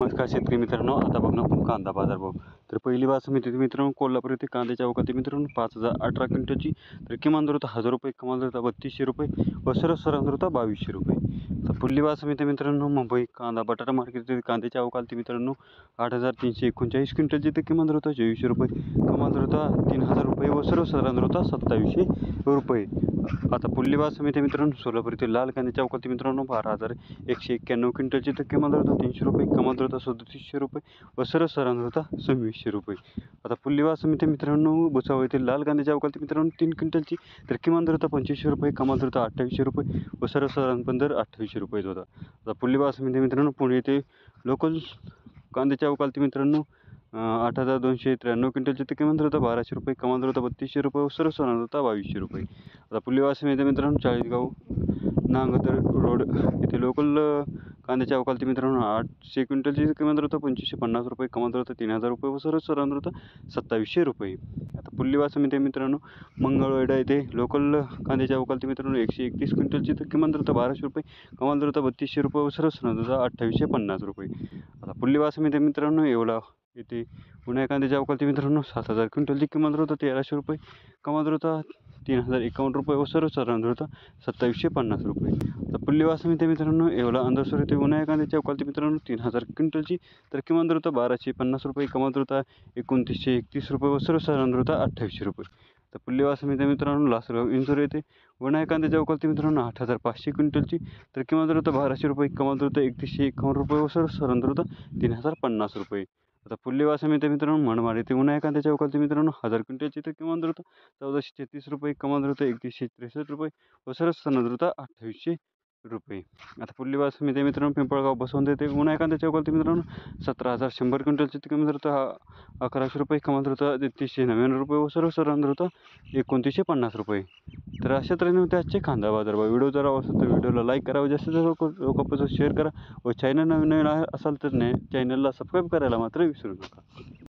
नमस्कार शेतकरी मित्रांनो, आता बघणार आपण कांदा बाजारभाव. तर पहिली बासमती मित्रांनो कोल्हापूर येथे कांद्याच्या अवकाळी मित्रांनो 5018 क्विंटलची. तर किमान दर होता 1000 रुपये, कमाल दर होता 3200 रुपये व सर्वसाधारण दर होता 2200 रुपये. तर पुढली बासमती मित्रांनो मुंबई कांदा बटाटा मार्केट कांद्याच्या अवकाळी मित्रांनो 8339 क्विंटलची. तर किमान दर होता 2400 रुपये, कमाल दर होता 3000 रुपये व सर्वसाधारण दर होता 2700 रुपये. आता पुढली बासमती मित्रांनो सोलापूर येथील लाल कांद्याच्या अवकाळी मित्रांनो 12191 क्विंटलची. तर किमान दर होता 300 रुपये, कमाल दर होता 3700 रुपये व सर्वसाधारण दर होता 2600 रुपये. आता पुढली बासमती मित्रांनो भुसावळ येथील लाल कांद्याच्या अवकाळी मित्रांनो 3 क्विंटलची. तर किमान दर होता 2500 रुपये, कमाल दर होता 2800 रुपये व सर्वसाधारण पण दर 2800 रुपये होता. आता पुढली बासमती मित्रांनो पुणे येथे लोकल कांद्याच्या अवकाळी मित्रांनो 8293 क्विंटलची. तर किमान दर होता 1200 रुपये, कमाल दर होता 3200 रुपये व सर्वसाधारण होता 2200 रुपये. आता पुढली बासमती मित्रांनो चाळीसगाव नांगदर रोड येथे लोकल कांद्याच्या अवकाळी मित्रांनो 800 क्विंटलची. किमान दर होता 2550 रुपये, कमाल दर होता 3000 रुपये व सर्वसाधारण होता 2700 रुपये. आता पुढली बासमती मित्रांनो मंगळवेढा येथे लोकल कांद्याच्या अवकाळी मित्रांनो 131 क्विंटलची. तर किमान दर होता 1200 रुपये, कमाल दर होता 3200 रुपये व सर्वसाधारण होता 2850 रुपये. आता पुढली बासमती मित्रांनो येवला येथे उन्हाळ्या कांद्याच्या अवकाळी मित्रांनो 7000 क्विंटलची. किमान दर होता 1300 रुपये, कमाल दर होता 3051 रुपये व सर्वसाधारण दर होता 2750 रुपये. आता पुढली बासमती मित्रांनो येवला अंधेश्वर येथे उन्हाळ्या कांद्याच्या अवकाळी मित्रांनो 3000 क्विंटलची. तर किमान दर होता 1250 रुपये, कमाल दर होता 2931 रुपये व सर्वसाधारण दर होता 2800 रुपये. तर पुढली बासमती मित्रांनो लासलगाव इंदोर येथे उन्हाळ्या कांद्याच्या अवकाळी मित्रांनो 8500 क्विंटलची. तर किमान दर होता 1200 रुपये, कमाल दर होता 3151 रुपये व सर्वसाधारण दर होता 3050 रुपये. आता पुढली बासमती मित्रांनो मनमाड येथे उन्हाळ्या कांद्याच्या अवकाळी मित्रांनो 1000 क्विंटलची. तर किमान दर होता 1433 रुपये, कमाल दर होता 3163 रुपये व सर्वसाधारण दर होता 2800 रुपये. आता पुढली बासमती मित्रांनो पिंपळगाव बसवंत येथे उन्हाळ्या कांद्याच्या अवकाळी मित्रांनो 17100 क्विंटलची. तर किमान दर होता 1100 रुपये, कमाल दर होता 3399 रुपये व सर्वसाधारण दर होता 2950 रुपये. तर अशा तऱ्हेने होते आजचे कांदा बाजारभाव. व्हिडिओ जर आवडला तर व्हिडिओला लाईक करा व जास्तीत जास्त लोकांपर्यंत शेअर करा व चॅनल नवीन असाल तर चॅनलला सबस्क्राईब करायला मात्र विसरू नका.